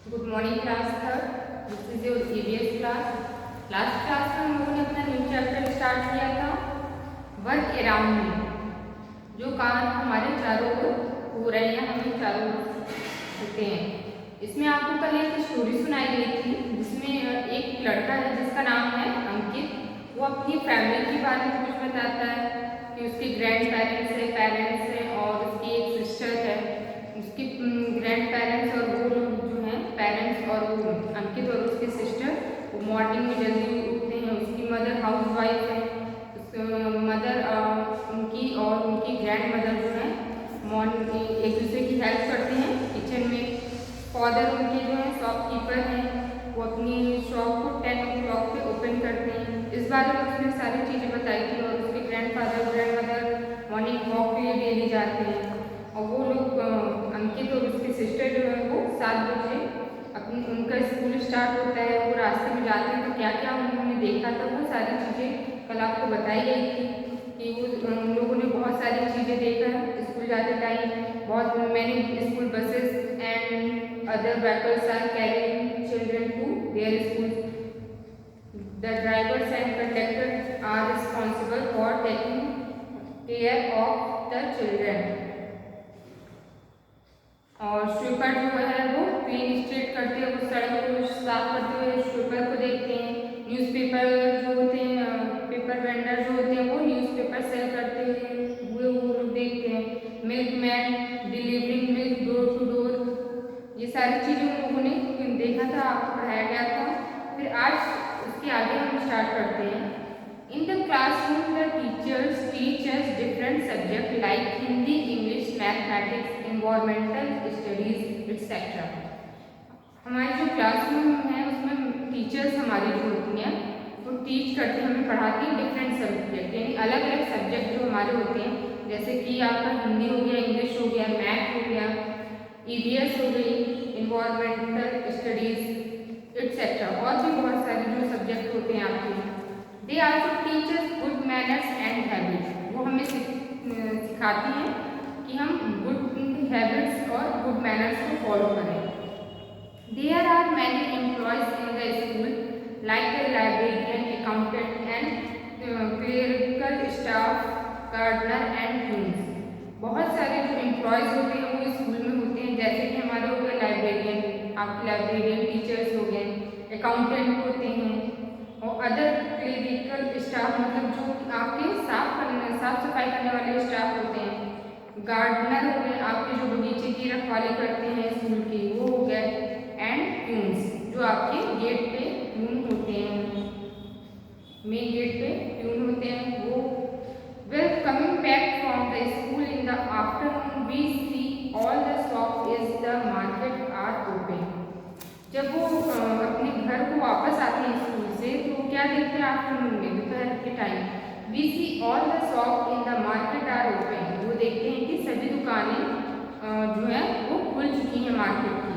Good morning class third. This is your EVS class. Last class में हम लोगों ने अपना न्यू चैप्टर स्टार्ट किया था, वर्क अराउंड मी। जो काम हमारे चारों ओर हो रहे हैं, हमें चारों ओर होते हैं। इसमें आपको कल एक स्टोरी सुनाई गई थी, जिसमें एक लड़का है जिसका नाम है अंकित। वो अपनी फैमिली के बारे में कुछ बताता है कि उसके ग्रैंड पेरेंट्स है और उसकी एक सिस्टर है। उसके ग्रैंड पेरेंट्स और वो लोग जो हैं पेरेंट्स और वो अंकित और उसकी सिस्टर, वो मॉर्निंग में जल्दी उठते हैं। उसकी मदर हाउस वाइफ है। मदर उनकी और उनकी ग्रैंड मदर जो है मॉर्निंग एक दूसरे की हेल्प करते हैं किचन में। फादर उनके जो है शॉपकीपर हैं, वो अपनी शॉप को 10 o'clock पे ओपन करते हैं। इस बारे में उसने सारी चीज़ें बताई थी। और उसके ग्रैंड मदर मॉर्निंग वॉक के लिए डेली जाते हैं। और वो लोग अंकित और उसकी सिस्टर जो है वो 7 बजे अपनी उनका स्कूल स्टार्ट होता है। वो रास्ते में जाते हैं तो क्या क्या उन्होंने देखा था, वो सारी चीज़ें कल आपको बताई गई थी कि वो उन लोगों ने बहुत सारी चीज़ें देखा है स्कूल जाते टाइम। बहुत many school buses and other vehicles are carrying children to their school. The drivers and conductors are responsible for taking care of the children. और स्वीपर जो है वो क्लीन स्ट्रीट करते हुए, उस सड़क को साफ करते हुए स्वीपर को देखते हैं। न्यूज़पेपर जो होते हैं, पेपर वेंडर जो होते हैं वो न्यूज़पेपर सेल करते हुए वो लोग देखते हैं। Milkman delivering milk door to door, ये सारी चीज़ें उन लोगों ने देखा था, आपको पढ़ाया गया था। फिर आज उसके आगे हम स्टार्ट करते हैं। In the classroom, the teachers teach us different subjects like Hindi, English, mathematics, environmental studies, etc. हमारे जो क्लासरूम है उसमें टीचर्स हमारी जो होती हैं वो टीच करते हैं, हमें पढ़ाती हैं डिफरेंट सब्जेक्ट, यानी अलग अलग सब्जेक्ट जो हमारे होते हैं। जैसे कि आपका हिंदी हो गया, इंग्लिश हो गया, मैथ हो गया, ईवीएस हो गई, इन्वायरमेंटल स्टडीज एट्सेट्रा, और भी बहुत सारे जो सब्जेक्ट होते हैं आपके। They also teach us good manners and habits, वो हमें सिखाती हैं कि हम गुड हैबिट्स और गुड मैनर्स को फॉलो करें। There are many employees in the school like the librarian, accountant and clerical staff, gardener and peons. बहुत सारे जो एम्प्लॉयज होते हैं वो स्कूल में होते हैं, जैसे कि हमारे हो गए लाइब्रेरियन, आपके लाइब्रेरियन टीचर्स हो गए, अकाउंटेंट होते हैं, और अदर क्लिनिकल स्टाफ मतलब जो आपके साफ सफाई करने वाले स्टाफ होते हैं। गार्डनर हो गए, आपके जो बगीचे की रखवाली करते हैं स्कूल की, वो हो गए। एंड प्यून्स, जो आपके गेट पे प्यून होते हैं, मेन गेट पे प्यून होते हैं वो। Well coming back from the school in the afternoon we see all the shop is the market are open. जब वो अपने घर को वापस आते हैं स्कूल से तो क्या देखते हैं आफ्टरनून में, दोपहर के time, we see all the shop in the market are open. वो देखते हैं कि सभी दुकानें जो है वो खुल चुकी हैं मार्केट की।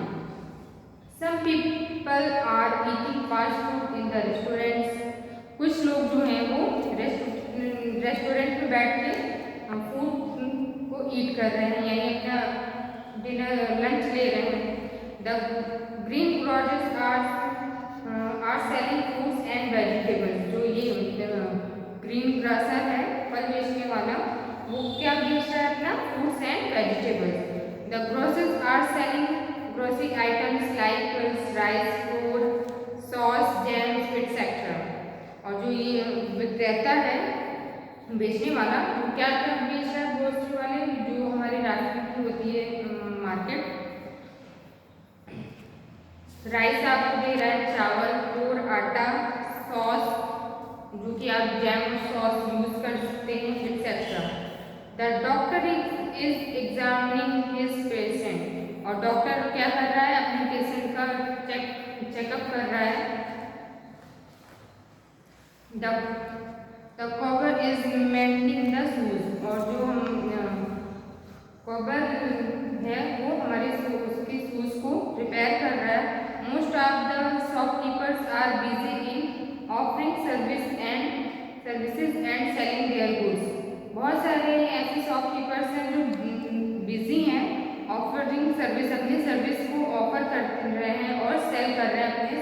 Some people are eating fast food in the restaurants, कुछ लोग जो हैं वो रेस्टोरेंट में बैठ के फूड को ईट कर रहे हैं, यानी अपना डिनर लंच ले रहे हैं। The green grocers are selling fruits and vegetables, जो ये ग्रीन ग्रासर है फल बेचने वाला, वो क्या बेच रहा है, अपना fruits and vegetables. The grocers are selling grocery items like rice, flour, sauce, jams etcetera. और जो ये विक्रेता है बेचने वाला, वो क्या क्या बेच रहा है, ग्रोसरी वाले, जो हमारी राशन की होती है मार्केट। राइस आपको दे रहा है, चावल, फ्लोर, आटा, सॉस, जो कि आप जैम सॉस यूज कर सकते हैं etcetera. The doctor is examining his patient, और डॉक्टर क्या कर रहा है, अपने पेशेंट का चेकअप कर रहा है। The cobbler is mending the shoes, और जो हम कॉबर है वो हमारे उसके शूज को रिपेयर कर रहा है। Most of the shopkeepers are busy in offering services and selling their goods, बहुत सारे ऐसे शॉपकीपर्स हैं जो बिजी हैं ऑफरिंग सर्विस, अपनी सर्विस को ऑफर कर रहे हैं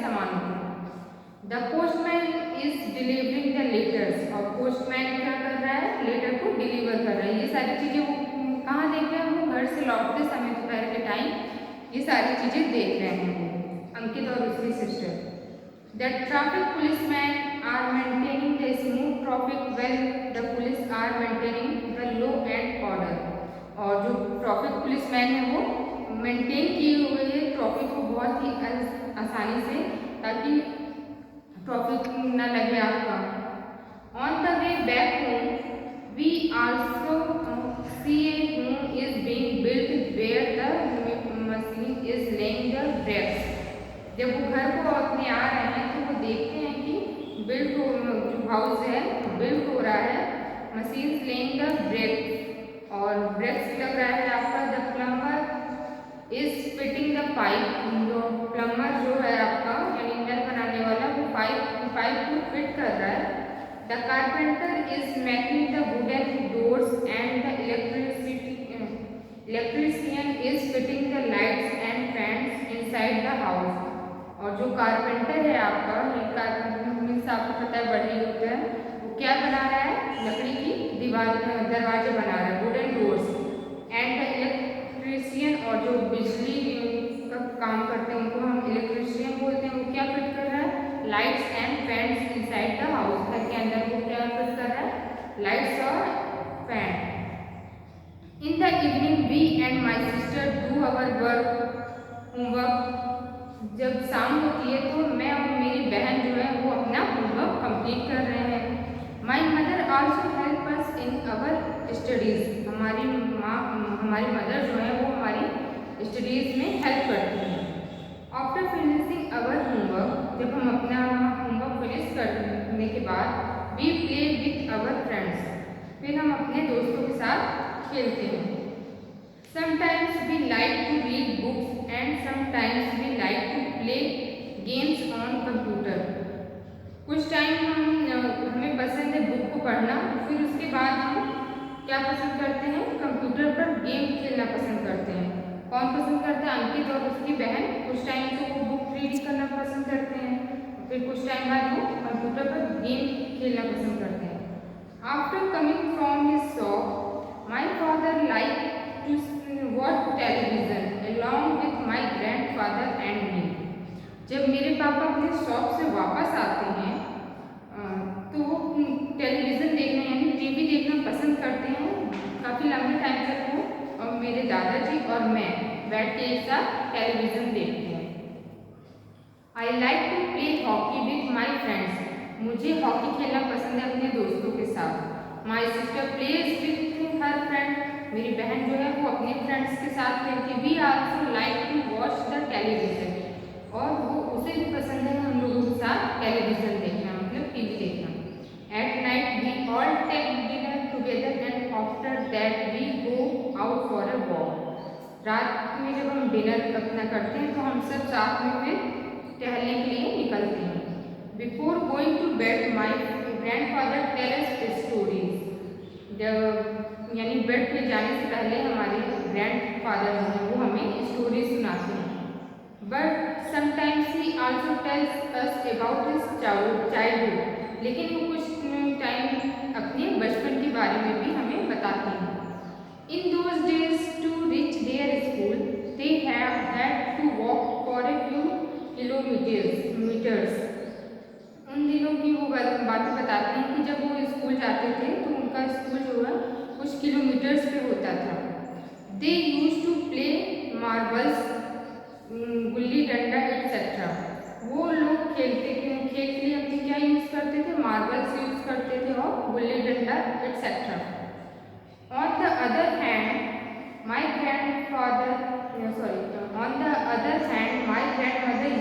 सामानों को। The postman is delivering the letters, और पोस्टमैन क्या कर रहा है, लेटर को डिलीवर कर रहा है। ये सारी चीज़ें वो कहाँ देख रहे हैं, वो घर से लौटते समय दोपहर के टाइम ये सारी चीज़ें देख रहे हैं वो अंकित और उसकी sister. The traffic policeman are maintaining the smooth traffic well the police are maintaining the law and order, और जो ट्रैफिक पुलिसमैन है वो मेंटेन किए हुए है ट्रैफिक को बहुत ही आसानी से, ताकि ट्रैफिक न लगे आपका। On the way back home we also see a home is being built where the machine is laying the bricks. जब वो घर को अपने आ रहे हैं तो वो देखते हैं कि बिल्ड जो हाउस है बिल्ड हो रहा है, मशीन लेइंग द ब्रेक्स, और ब्रेक्स लग रहा है आपका। The plumber is fitting the pipe, जो प्लम्बर जो है आपका यानी नल बनाने वाला वो पाइप को फिट कर रहा है। The carpenter is making the wooden doors and the electrician is fitting the lights and fans inside the house. और जो कारपेंटर है आपका, ये कारपेंटर मीन्स आपको पता है बढ़ई होता है, वो क्या बना रहा है, लकड़ी की दरवाजे बना रहा है, wooden doors. And the electrician, और जो बिजली का काम करते हैं उनको हम इलेक्ट्रीशियन बोलते हैं, वो क्या फिट कर रहा है, lights and fans inside the house. घर के अंदर वो क्या फिट कर रहा है, लाइट्स और fan. In the evening we and my sister do our homework. जब शाम होती है तो मैं और मेरी बहन जो है वो अपना होमवर्क कंप्लीट कर रहे हैं। My mother also help us in our studies. हमारी मदर जो है वो हमारी स्टडीज़ में हेल्प करती हैं। आफ्टर फिनिशिंग अवर होमवर्क, जब हम अपना होमवर्क फिनिश करने के बाद we play with our friends, फिर हम अपने दोस्तों के साथ खेलते हैं। Sometimes we like to read books and sometimes we like to play games on computer. कुछ टाइम हमें पसंद है बुक को पढ़ना, फिर उसके बाद हम क्या पसंद करते हैं, कंप्यूटर पर गेम खेलना पसंद करते हैं। कौन पसंद करता है, अंकित और उसकी बहन। कुछ टाइम तो वो बुक रीडिंग करना पसंद करते हैं, फिर कुछ टाइम बाद वो कंप्यूटर पर गेम खेलना पसंद करते हैं। After coming from his shop my father like to watch television along with my grandfather and me. जब मेरे पापा अपने शॉप से वापस आते हैं तो वो टेलीविज़न देखना यानी टीवी देखना पसंद करते हैं काफ़ी लंबे टाइम तक वो, और मेरे दादाजी और मैं बैठ के एक साथ टेलीविज़न देखते हैं। I like to play hockey with my friends. मुझे हॉकी खेलना पसंद है अपने दोस्तों के साथ। My sister plays with her friend. मेरी बहन जो है वो अपने फ्रेंड्स के साथ खेलती है। We also like to watch the television, और वो उसे भी पसंद है हम लोगों के साथ टेलीविज़न देखना, मतलब टीवी देखना। At night we all take dinner together and after that we go out for a walk. रात में जब हम डिनर अपना करते हैं तो हम सब साथ में फिर टहलने के लिए निकलते हैं। Before going to bed my grandfather tell us stories. यानी बेड पे जाने से पहले हमारे ग्रैंडफादर जो हैं वो हमें स्टोरी सुनाते हैं। But sometimes he also tells us about his childhood. लेकिन वो कुछ टाइम अपने बचपन के बारे में भी हमें बताते हैं। In those days to reach their school they had to walk for a few kilometres. उन दिनों की वो बातें बताते हैं कि जब वो स्कूल जाते थे तो उनका स्कूल जो है कुछ किलोमीटर्स पे होता था। दे यूज टू प्ले मार्बल्स, गुल्ली डंडा एटसेट्रा। वो लोग खेल के लिए अपनी क्या यूज़ करते थे, मार्बल्स यूज़ करते थे और gulli danda etcetera. On the other hand my grandmother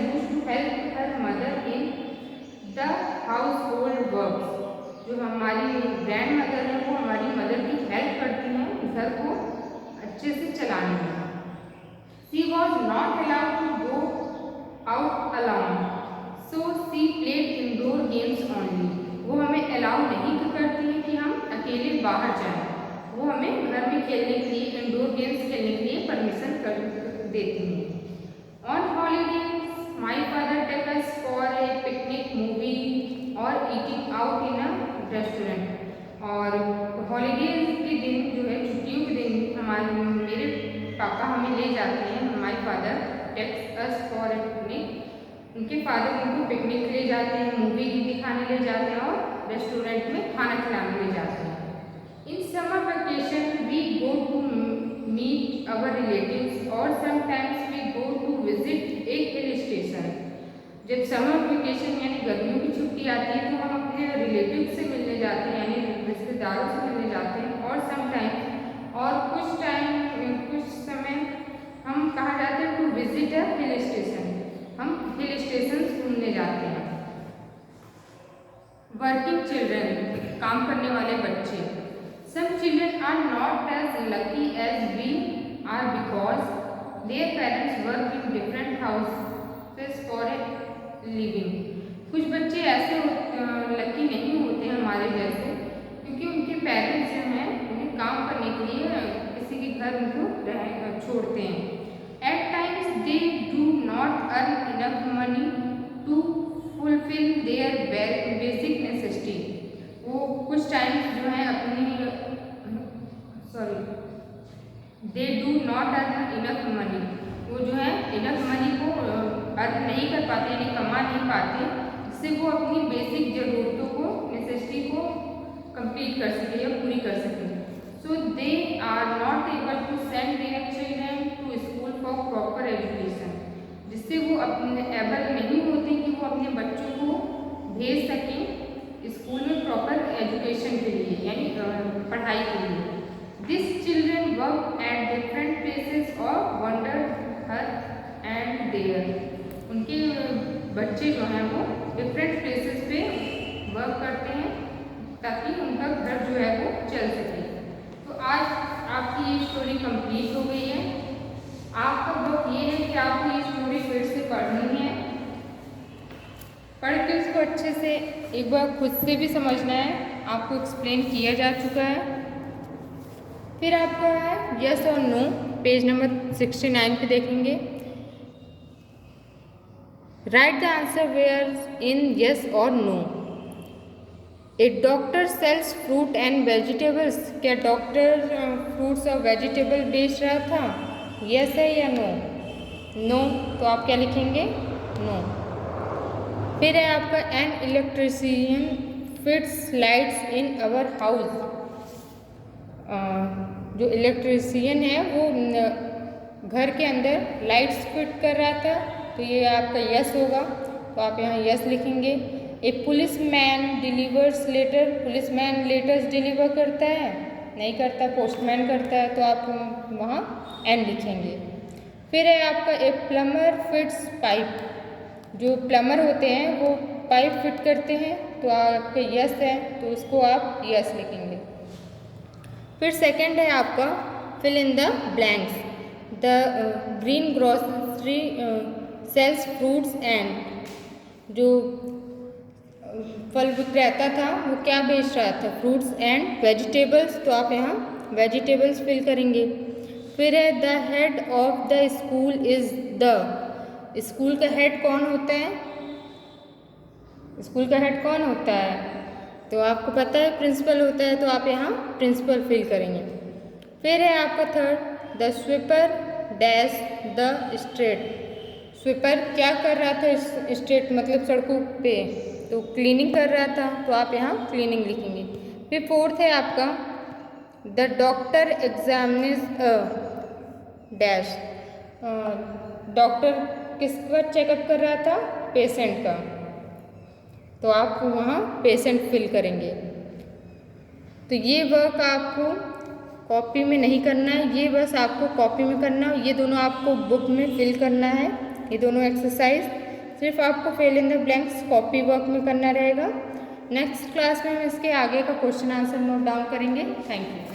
use to help her mother in the household works. जो हमारी ग्रैंड मदर है वो हमारी मदर की हेल्प करती हैं घर को अच्छे से चलाने में। She was not allowed to go out alone, so she played indoor games only. वो हमें अलाउ नहीं करती है कि हम अकेले बाहर जाएं, वो हमें घर में खेलने के लिए, इंडोर गेम्स खेलने के लिए परमिशन कर देती हैं। On holidays my father take us us for a picnic. उनके फादर उनको पिकनिक ले जाते हैं, मूवी दिखाने ले जाते हैं और रेस्टोरेंट में खाना खिलाने ले जाते हैं. In summer vacation we go to meet our relatives or sometimes we go to visit a hill station. जब समर वेकेशन यानी गर्मियों की छुट्टी आती है तो हम अपने रिलेटिव से मिलने जाते हैं यानी रिश्तेदारों से मिलने जाते हैं. और समटाइम और कुछ समय हम कहाँ जाते हैं to visit a hill station. हम हिल स्टेशन घूमने जाते हैं. वर्किंग चिल्ड्रन काम करने वाले बच्चे. Some children are not as lucky as we are because their parents work in different houses for a living. कुछ बच्चे ऐसे लकी नहीं होते हमारे जैसे क्योंकि उनके पेरेंट्स जो हैं उन्हें काम करने के लिए किसी के घर उनको छोड़ते हैं. At times they do not earn enough money to fulfill their basic necessity. वो कुछ टाइम्स जो है they do not earn enough money. वो जो है इनफ मनी को अर्न नहीं कर पाते यानी कमा नहीं पाते जिससे वो अपनी बेसिक ज़रूरतों को नेसेसिटी को कंप्लीट कर सके या पूरी कर सके. So they are not able to send their children to school for proper education. जिससे वो अपने एबल नहीं होते कि वो अपने बच्चों को भेज सकें स्कूल में प्रॉपर एजुकेशन के लिए यानी पढ़ाई के लिए. These children work at different places or wander here and there. उनके बच्चे जो हैं वो डिफरेंट प्लेसेस पे वर्क करते हैं ताकि उनका घर जो है वो चल सके. तो आज आपकी ये स्टोरी कंप्लीट हो गई है. आपका वर्क ये है कि आपको ये स्टोरी फिर से पढ़नी है. पढ़ के उसको अच्छे से एक बार खुद से भी समझना है. आपको एक्सप्लेन किया जा चुका है. फिर आपका है यस और नो. पेज नंबर 69 पे देखेंगे. Write the answer where in yes और no. A doctor sells fruit and vegetables. क्या डॉक्टर फ्रूट्स और वेजिटेबल बेच रहा था? यस है या नो? नो. तो आप क्या लिखेंगे? नो. फिर है आपका an electrician fits lights in our house. जो इलेक्ट्रिशियन है वो घर के अंदर लाइट्स फिट कर रहा था तो ये आपका यस होगा. तो आप यहाँ यस लिखेंगे. A policeman delivers letter. Policeman letters deliver करता है? नहीं करता, पोस्टमैन करता है. तो आप वहाँ एन लिखेंगे. फिर है आपका ए प्लम्बर फिट्स पाइप. जो प्लम्बर होते हैं वो पाइप फिट करते हैं तो आपका यस है तो उसको आप यस लिखेंगे. फिर सेकंड है आपका fill in the blanks. The green grocery sells fruits and. जो फल विक्रेता था वो क्या बेच रहा था? Fruits and vegetables. तो आप यहाँ वेजिटेबल्स फिल करेंगे. फिर है the head of the school is the. School का हेड कौन होता है? स्कूल का हेड कौन होता है? तो आपको पता है प्रिंसिपल होता है तो आप यहाँ प्रिंसिपल फिल करेंगे. फिर है आपका third the sweeper dash the street. Sweeper क्या कर रहा था? स्ट्रीट मतलब सड़कों पे. तो क्लीनिंग कर रहा था तो आप यहाँ क्लीनिंग लिखेंगे. फिर फोर्थ है आपका the doctor examines dash. Doctor किसका चेकअप कर रहा था? पेशेंट का. तो आप वहाँ पेशेंट फिल करेंगे. तो ये वर्क आपको कॉपी में नहीं करना है, ये बस आपको कॉपी में करना है. ये दोनों आपको बुक में फिल करना है. ये दोनों एक्सरसाइज सिर्फ आपको fill in the blanks copy work में करना रहेगा. नेक्स्ट क्लास में हम इसके आगे का क्वेश्चन आंसर नोट डाउन करेंगे. Thank you.